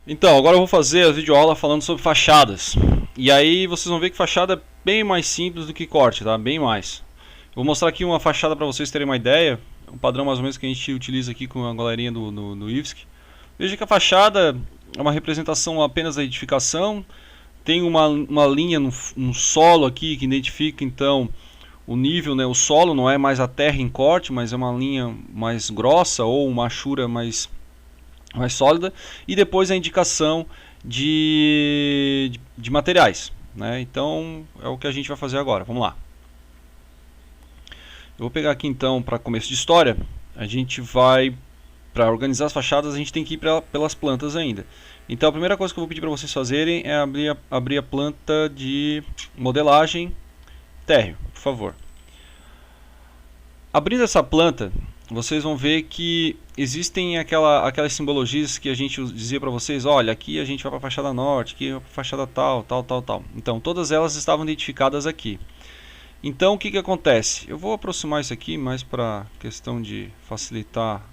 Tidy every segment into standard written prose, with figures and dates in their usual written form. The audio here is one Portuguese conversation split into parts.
Então, agora eu vou fazer a videoaula falando sobre fachadas. E aí vocês vão ver que fachada é bem mais simples do que corte, tá? Bem mais. Eu vou mostrar aqui uma fachada para vocês terem uma ideia. Um padrão mais ou menos que a gente utiliza aqui com a galerinha do IFSC. Veja que a fachada é uma representação apenas da edificação. Tem uma linha no solo aqui que identifica então o nível, né? O solo não é mais a terra em corte, mas é uma linha mais grossa ou uma achura mais sólida, e depois a indicação de materiais, né? Então é o que a gente vai fazer agora. Vamos lá. Eu vou pegar aqui então para começo de história. A gente vai, para organizar as fachadas, a gente tem que ir pelas plantas ainda. Então a primeira coisa que eu vou pedir para vocês fazerem é abrir a planta de modelagem térreo, por favor. Abrindo essa planta, vocês vão ver que existem aquelas simbologias que a gente dizia para vocês, olha, aqui a gente vai para a fachada norte, aqui vai para a fachada tal. Então, todas elas estavam identificadas aqui. Então, o que acontece? Eu vou aproximar isso aqui mais para questão de facilitar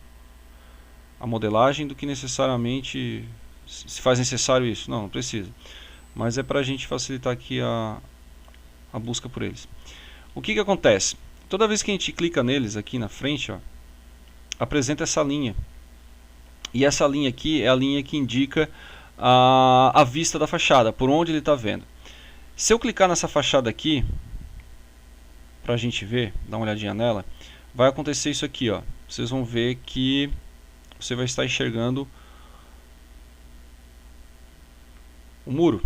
a modelagem do que necessariamente se faz necessário isso. Não precisa. Mas é para a gente facilitar aqui a busca por eles. O que acontece? Toda vez que a gente clica neles aqui na frente, ó, apresenta essa linha. E essa linha aqui é a linha que indica a vista da fachada, por onde ele está vendo. Se eu clicar nessa fachada aqui, para a gente ver, dar uma olhadinha nela, vai acontecer isso aqui, ó. Vocês vão ver que você vai estar enxergando o muro.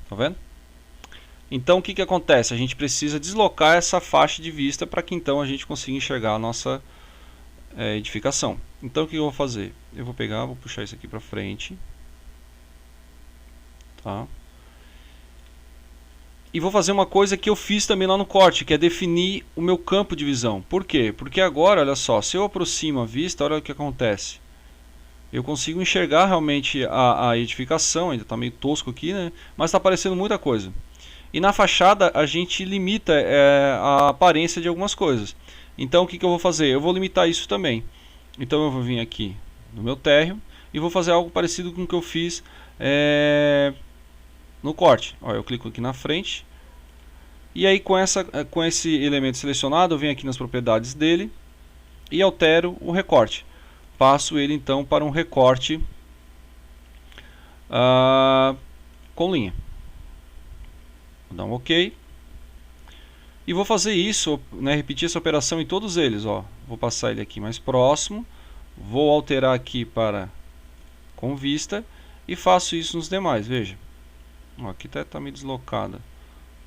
Tá vendo? Então o que acontece? A gente precisa deslocar essa faixa de vista para que então a gente consiga enxergar a nossa edificação. Então o que eu vou fazer? Eu vou pegar, vou puxar isso aqui para frente, tá? E vou fazer uma coisa que eu fiz também lá no corte, que é definir o meu campo de visão. Por quê? Porque agora, olha só, se eu aproximo a vista, olha o que acontece. Eu consigo enxergar realmente a edificação, ainda está meio tosco aqui, né? Mas está aparecendo muita coisa. E na fachada a gente limita a aparência de algumas coisas. Então o que eu vou fazer? Eu vou limitar isso também. Então eu vou vir aqui no meu térreo e vou fazer algo parecido com o que eu fiz no corte. Ó, eu clico aqui na frente. E aí com esse elemento selecionado eu venho aqui nas propriedades dele e altero o recorte. Passo ele então para um recorte com linha. Vou dar um OK. E vou fazer isso, né, repetir essa operação em todos eles. Ó. Vou passar ele aqui mais próximo. Vou alterar aqui para com vista. E faço isso nos demais, veja. Ó, aqui está meio deslocada.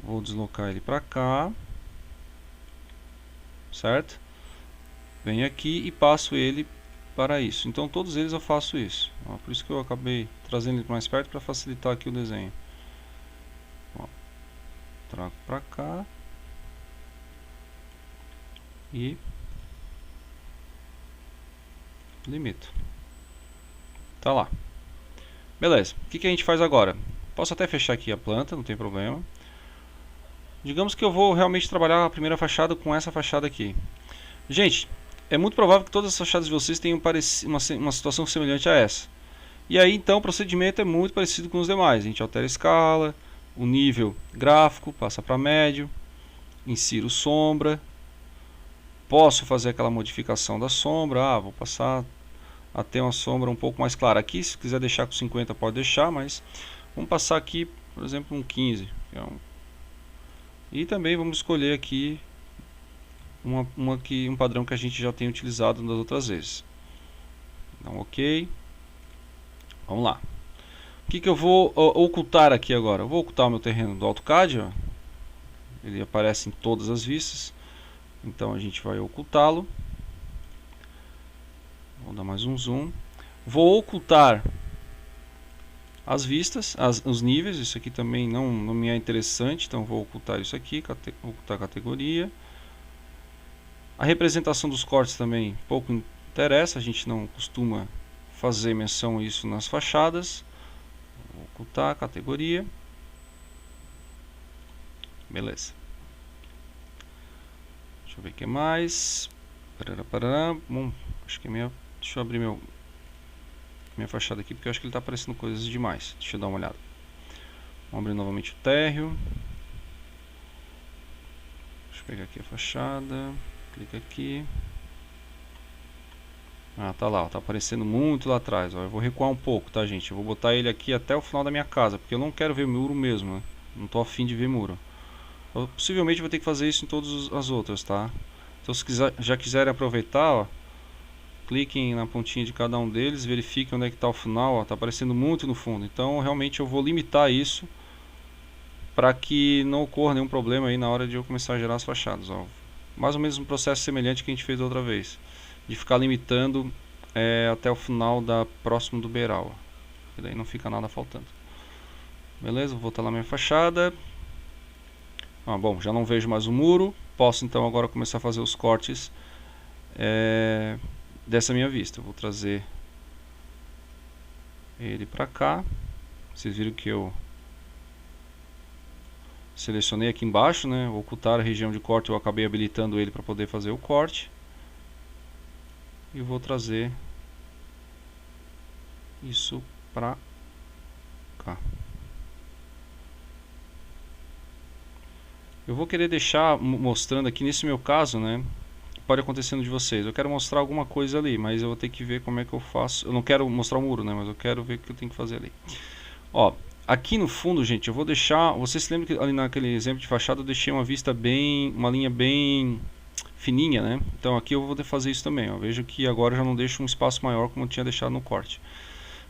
Vou deslocar ele para cá. Certo? Venho aqui e passo ele para isso. Então todos eles eu faço isso. Ó, por isso que eu acabei trazendo ele mais perto para facilitar aqui o desenho. Ó, trago para cá. E limito. Tá lá. Beleza. O que a gente faz agora? Posso até fechar aqui a planta, não tem problema. Digamos que eu vou realmente trabalhar a primeira fachada com essa fachada aqui. Gente, é muito provável que todas as fachadas de vocês tenham uma situação semelhante a essa. E aí então o procedimento é muito parecido com os demais. A gente altera a escala, o nível gráfico, passa para médio, insiro sombra. Posso fazer aquela modificação da sombra, vou passar a ter uma sombra um pouco mais clara. Aqui, se quiser deixar com 50, pode deixar, mas vamos passar aqui, por exemplo, um 15. E também vamos escolher aqui um padrão que a gente já tem utilizado nas outras vezes. Dá um OK. Vamos lá. O que eu vou ocultar aqui agora? Eu vou ocultar o meu terreno do AutoCAD. Ó. Ele aparece em todas as vistas. Então a gente vai ocultá-lo. Vou dar mais um zoom. Vou ocultar as vistas, os níveis. Isso aqui também não me é interessante, então vou ocultar isso aqui, ocultar a categoria. A representação dos cortes também pouco interessa, a gente não costuma fazer menção a isso nas fachadas. Vou ocultar a categoria. Beleza. Deixa eu ver o que mais. Bom, acho que é minha. Deixa eu abrir meu minha fachada aqui, porque eu acho que ele está aparecendo coisas demais. Deixa eu dar uma olhada. Vamos abrir novamente o térreo. Deixa eu pegar aqui a fachada. Clica aqui. Ah, tá lá, ó, tá aparecendo muito lá atrás, ó. Eu vou recuar um pouco, tá, gente? Eu vou botar ele aqui até o final da minha casa, porque eu não quero ver muro mesmo, né? Não tô afim de ver muro. Eu, possivelmente vou ter que fazer isso em todas as outras, tá? Então se já quiserem aproveitar, ó, cliquem na pontinha de cada um deles, verifiquem onde é que tá o final, ó, tá aparecendo muito no fundo. Então realmente eu vou limitar isso para que não ocorra nenhum problema aí na hora de eu começar a gerar as fachadas, ó. Mais ou menos um processo semelhante que a gente fez da outra vez, de ficar limitando até o final da próximo do beiral, que daí não fica nada faltando. Beleza, vou voltar lá minha fachada. Bom, já não vejo mais o muro. Posso então agora começar a fazer os cortes dessa minha vista. Vou trazer ele para cá. Vocês viram que eu selecionei aqui embaixo, né? Ocultar a região de corte, eu acabei habilitando ele para poder fazer o corte. E vou trazer isso para cá. Eu vou querer deixar mostrando aqui, nesse meu caso, né? Pode acontecer no de vocês. Eu quero mostrar alguma coisa ali, mas eu vou ter que ver como é que eu faço. Eu não quero mostrar o muro, né? Mas eu quero ver o que eu tenho que fazer ali. Ó, aqui no fundo, gente, eu vou deixar... Vocês se lembram que ali naquele exemplo de fachada eu deixei uma vista bem... Uma linha bem fininha, né? Então aqui eu vou fazer isso também, ó. Veja que agora eu já não deixo um espaço maior como eu tinha deixado no corte.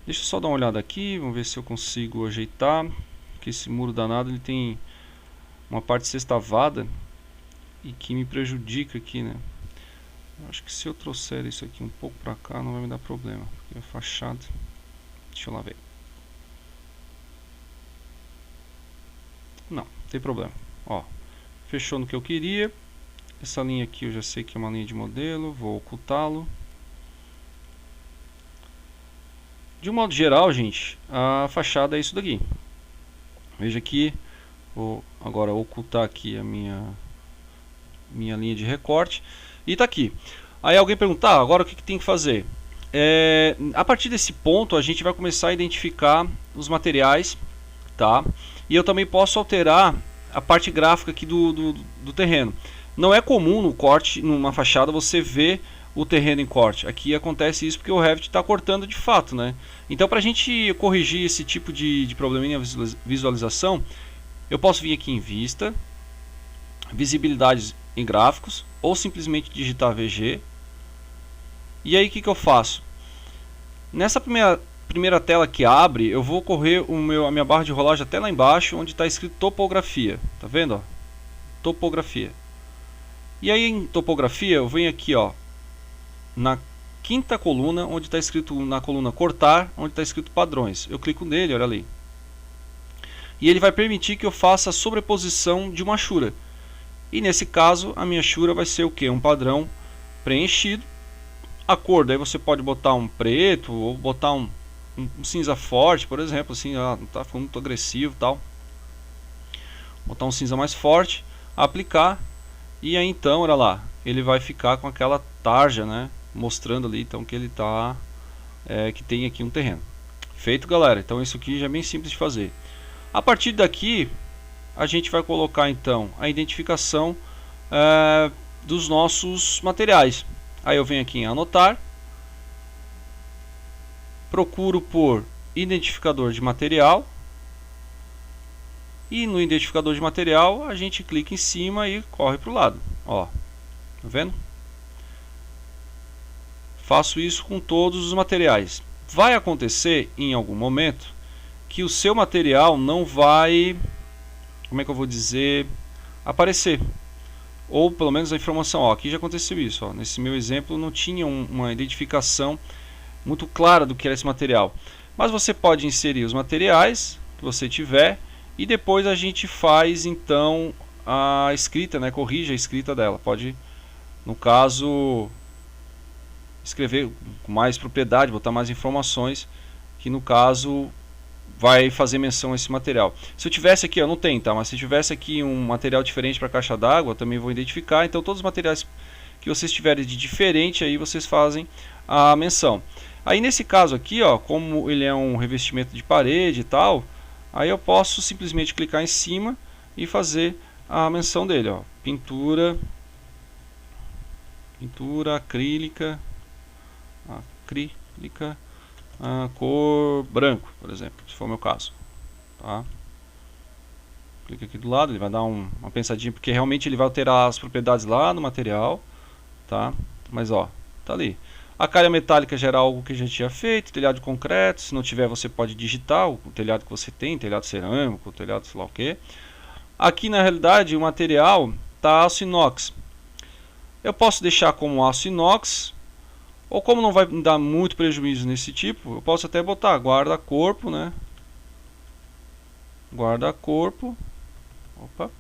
Deixa eu só dar uma olhada aqui, vamos ver se eu consigo ajeitar. Porque esse muro danado, ele tem uma parte sextavada e que me prejudica aqui, né? Eu acho que se eu trouxer isso aqui um pouco pra cá não vai me dar problema, porque a fachada... Deixa eu lá ver. Não tem problema. Ó, fechou no que eu queria. Essa linha aqui eu já sei que é uma linha de modelo, vou ocultá-lo. De um modo geral, gente, a fachada é isso daqui. Veja aqui, vou agora ocultar aqui a minha linha de recorte. E tá aqui. Aí alguém pergunta, agora o que tem que fazer? A partir desse ponto a gente vai começar a identificar os materiais, tá? E eu também posso alterar a parte gráfica aqui do terreno. Não é comum no corte, numa fachada, você ver o terreno em corte. Aqui acontece isso porque o Revit está cortando de fato, né? Então, para a gente corrigir esse tipo de probleminha na visualização, eu posso vir aqui em vista, visibilidades em gráficos, ou simplesmente digitar VG. E aí o que eu faço? Nessa primeira tela que abre, eu vou correr a minha barra de rolagem até lá embaixo, onde está escrito topografia. Tá vendo? Ó? Topografia. E aí em topografia eu venho aqui, ó, na quinta coluna, onde está escrito na coluna cortar, onde está escrito padrões. Eu clico nele, olha ali. E ele vai permitir que eu faça a sobreposição de uma chura. E nesse caso a minha chura vai ser o que? Um padrão preenchido. A cor, daí você pode botar um preto ou botar um cinza forte, por exemplo, assim, não está ficando muito agressivo e tal. Botar um cinza mais forte, aplicar, e aí então, olha lá, ele vai ficar com aquela tarja, né, mostrando ali então que ele tá, que tem aqui um terreno. Feito, galera. Então isso aqui já é bem simples de fazer. A partir daqui, a gente vai colocar então a identificação dos nossos materiais. Aí eu venho aqui em anotar, procuro por identificador de material, e no identificador de material a gente clica em cima e corre para o lado. Ó, tá vendo? Faço isso com todos os materiais. Vai acontecer em algum momento que o seu material não vai, como é que eu vou dizer, aparecer. Ou pelo menos a informação, ó, aqui já aconteceu isso, ó, nesse meu exemplo não tinha uma identificação muito clara do que era esse material. Mas você pode inserir os materiais que você tiver e depois a gente faz então a escrita, né, corrige a escrita dela. Pode, no caso, escrever com mais propriedade, botar mais informações, que no caso vai fazer menção a esse material. Se eu tivesse aqui, não tem, tá? Mas se tivesse aqui um material diferente para caixa d'água, também vou identificar. Então todos os materiais que vocês tiverem de diferente aí, vocês fazem a menção. Aí nesse caso aqui, ó, como ele é um revestimento de parede e tal, aí eu posso simplesmente clicar em cima e fazer a menção dele, ó, pintura acrílica, cor branco, por exemplo, se for o meu caso, tá? Clica aqui do lado, ele vai dar uma pensadinha, porque realmente ele vai alterar as propriedades lá no material, tá? Mas ó, tá ali. A calha metálica já era algo que a gente tinha feito, telhado de concreto, se não tiver você pode digitar o telhado que você tem, telhado cerâmico, telhado sei lá o que. Aqui na realidade o material tá aço inox. Eu posso deixar como aço inox, ou como não vai me dar muito prejuízo nesse tipo, eu posso até botar guarda-corpo, né? Guarda-corpo. Opa.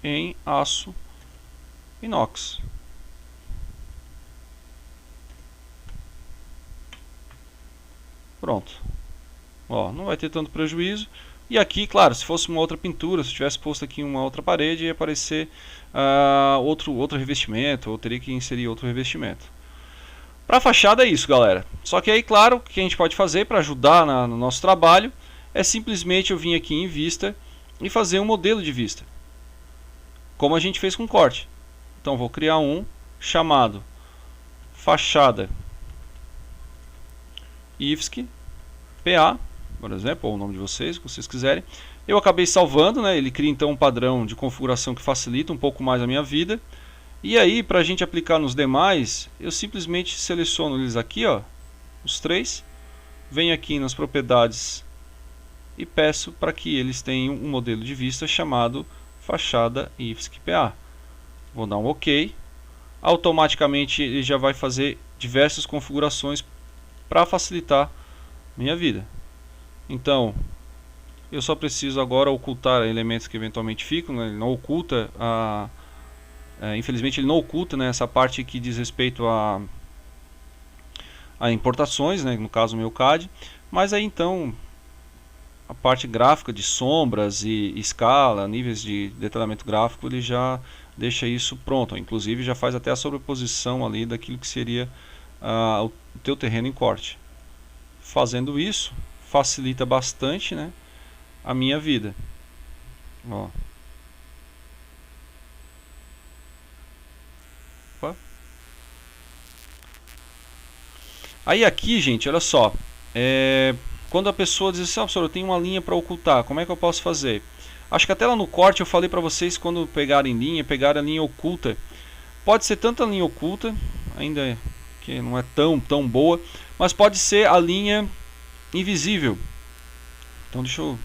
Em aço inox. Pronto. Ó, não vai ter tanto prejuízo. E aqui, claro, se fosse uma outra pintura, se eu tivesse posto aqui uma outra parede, ia aparecer outro revestimento, ou teria que inserir outro revestimento. Para fachada é isso, galera. Só que aí, claro, o que a gente pode fazer para ajudar no nosso trabalho é simplesmente eu vir aqui em vista e fazer um modelo de vista, como a gente fez com corte. Então vou criar um chamado fachada IFSC PA, por exemplo, ou o nome de vocês, o que vocês quiserem. Eu acabei salvando, né? Ele cria então um padrão de configuração que facilita um pouco mais a minha vida. E aí, para a gente aplicar nos demais, eu simplesmente seleciono eles aqui, ó, os três, venho aqui nas propriedades e peço para que eles tenham um modelo de vista chamado fachada IFSC PA. Vou dar um OK. Automaticamente ele já vai fazer diversas configurações para facilitar minha vida. Então, eu só preciso agora ocultar elementos que eventualmente ficam, né? Ele não oculta infelizmente ele não oculta, né, essa parte que diz respeito a importações, né, no caso o meu CAD, mas aí então a parte gráfica de sombras e escala, níveis de detalhamento gráfico, ele já deixa isso pronto, inclusive já faz até a sobreposição ali daquilo que seria o teu terreno em corte. Fazendo isso, facilita bastante, né, a minha vida. Ó. Opa. Aí aqui, gente, olha só, quando a pessoa diz assim, professor, eu tenho uma linha para ocultar, como é que eu posso fazer? Acho que até lá no corte eu falei para vocês, quando pegarem linha, pegar a linha oculta. Pode ser tanto a linha oculta, ainda que não é tão boa, mas pode ser a linha invisível. Então deixa eu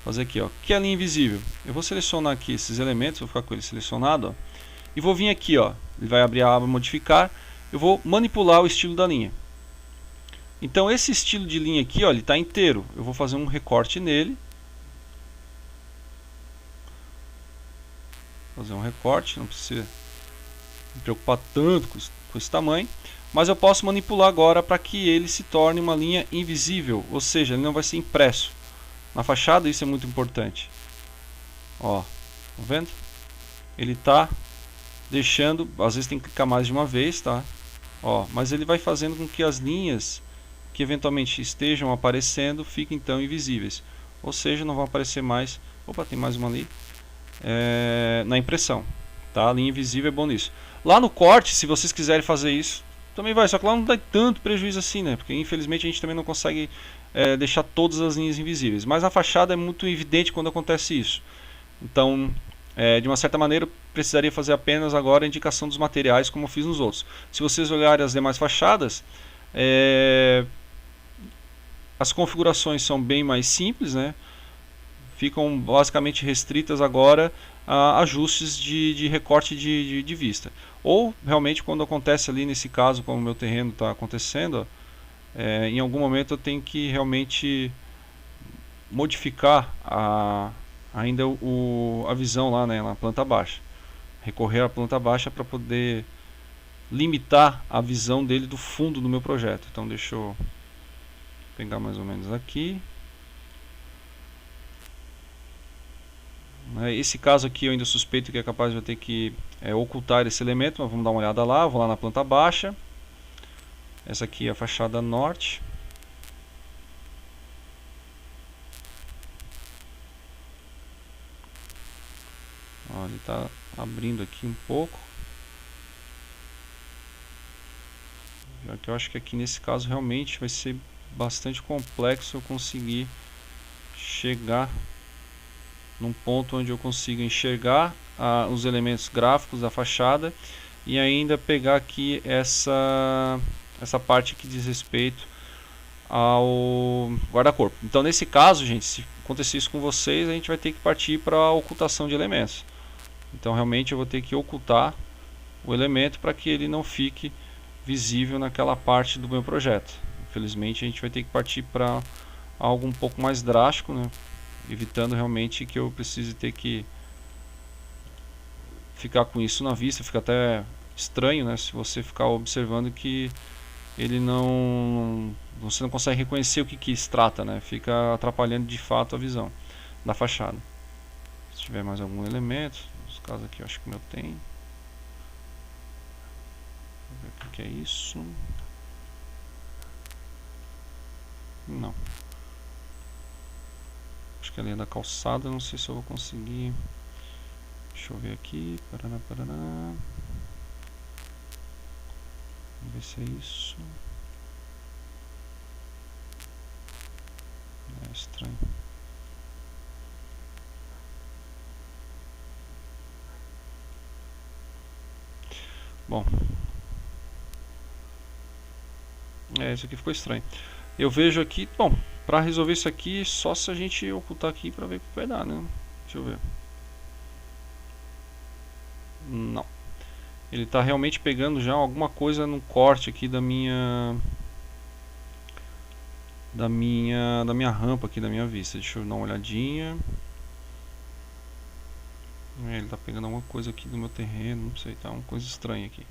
fazer aqui, ó. O que é a linha invisível? Eu vou selecionar aqui esses elementos, vou ficar com ele selecionado, ó, e vou vir aqui, ó. Ele vai abrir a aba modificar. Eu vou manipular o estilo da linha. Então esse estilo de linha aqui, ó, ele está inteiro. Eu vou fazer um recorte nele. Fazer um recorte, não precisa me preocupar tanto com esse tamanho. Mas eu posso manipular agora para que ele se torne uma linha invisível, ou seja, ele não vai ser impresso. Na fachada isso é muito importante. Ó, tá vendo? Ele está deixando, às vezes tem que clicar mais de uma vez, tá? Ó, mas ele vai fazendo com que as linhas que eventualmente estejam aparecendo fiquem então invisíveis. Ou seja, não vão aparecer mais. Opa, tem mais uma ali. Na impressão. Tá? A linha invisível é bom nisso. Lá no corte, se vocês quiserem fazer isso, também vai. Só que lá não dá tanto prejuízo assim, né? Porque infelizmente a gente também não consegue deixar todas as linhas invisíveis. Mas na fachada é muito evidente quando acontece isso. Então, de uma certa maneira, eu precisaria fazer apenas agora a indicação dos materiais, como eu fiz nos outros. Se vocês olharem as demais fachadas, as configurações são bem mais simples, né? Ficam basicamente restritas agora a ajustes de recorte de vista. Ou realmente quando acontece ali nesse caso, como o meu terreno está acontecendo, em algum momento eu tenho que realmente modificar ainda a visão lá, né, na planta baixa. Recorrer à planta baixa para poder limitar a visão dele do fundo do meu projeto. Então deixa eu pegar mais ou menos aqui. Esse caso aqui eu ainda suspeito que é capaz de eu ter que ocultar esse elemento, mas vamos dar uma olhada lá. Vou lá na planta baixa. Essa aqui é a fachada norte. Ó, ele está abrindo aqui um pouco. Já que eu acho que aqui nesse caso realmente vai ser bastante complexo eu conseguir chegar num ponto onde eu consiga enxergar os elementos gráficos da fachada e ainda pegar aqui essa parte que diz respeito ao guarda-corpo. Então nesse caso, gente, se acontecer isso com vocês, a gente vai ter que partir para a ocultação de elementos. Então realmente eu vou ter que ocultar o elemento para que ele não fique visível naquela parte do meu projeto. Infelizmente a gente vai ter que partir para algo um pouco mais drástico, né? Evitando realmente que eu precise ter que ficar com isso na vista. Fica até estranho, né? Se você ficar observando que ele você não consegue reconhecer o que se trata, né? Fica atrapalhando de fato a visão da fachada. Se tiver mais algum elemento, nos casos aqui eu acho que o meu tem. Vamos ver o que é isso. Não. Acho que a linha da calçada, não sei se eu vou conseguir. Deixa eu ver aqui. Paraná, paraná. Vamos ver se é isso. É estranho. Bom. Isso aqui ficou estranho. Eu vejo aqui, bom, para resolver isso aqui, só se a gente ocultar aqui para ver o que vai dar, né? Deixa eu ver. Não. Ele está realmente pegando já alguma coisa no corte aqui da minha rampa aqui, da minha vista. Deixa eu dar uma olhadinha. Ele está pegando alguma coisa aqui do meu terreno, não sei, tá uma coisa estranha aqui.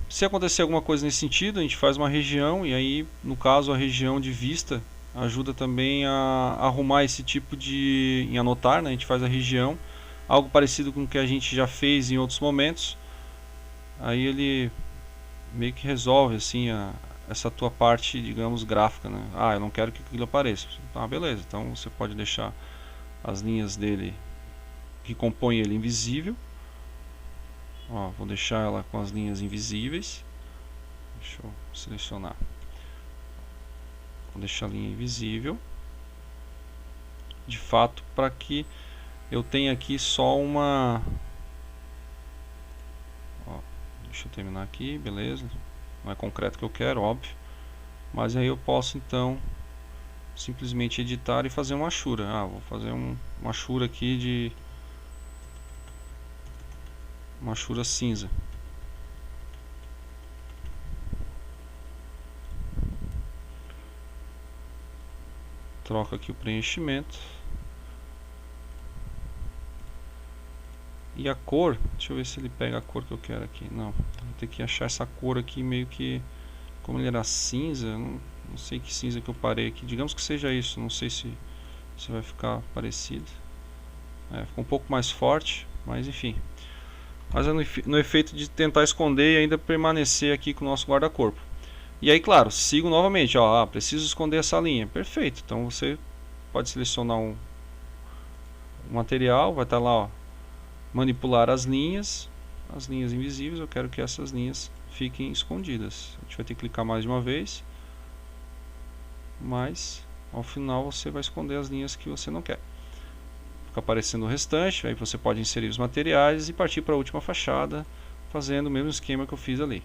Se acontecer alguma coisa nesse sentido, a gente faz uma região, e aí, no caso, a região de vista ajuda também a arrumar esse tipo de... em anotar, né? A gente faz a região, algo parecido com o que a gente já fez em outros momentos. Aí ele meio que resolve, assim, essa tua parte, digamos, gráfica, né? Ah, eu não quero que aquilo apareça. Ah, beleza, então você pode deixar as linhas dele, que compõem ele, invisível. Ó, vou deixar ela com as linhas invisíveis. Deixa eu selecionar. Vou deixar a linha invisível. De fato, para que eu tenha aqui só uma... Ó, deixa eu terminar aqui, beleza. Não é concreto que eu quero, óbvio. Mas aí eu posso então simplesmente editar e fazer uma hachura. Ah, vou fazer uma hachura aqui de... uma hachura cinza. Troca aqui o preenchimento. E a cor, deixa eu ver se ele pega a cor que eu quero aqui. Não, vou ter que achar essa cor aqui meio que... como ele era cinza, não sei que cinza que eu parei aqui. Digamos que seja isso, não sei se vai ficar parecido. Ficou um pouco mais forte, mas enfim. Mas é no efeito de tentar esconder e ainda permanecer aqui com o nosso guarda-corpo. E aí, claro, sigo novamente, ó, preciso esconder essa linha. Perfeito, então você pode selecionar um material, vai estar lá, ó, manipular as linhas invisíveis. Eu quero que essas linhas fiquem escondidas. A gente vai ter que clicar mais de uma vez, mas ao final você vai esconder as linhas que você não quer. Fica aparecendo o restante, aí você pode inserir os materiais e partir para a última fachada, fazendo o mesmo esquema que eu fiz ali.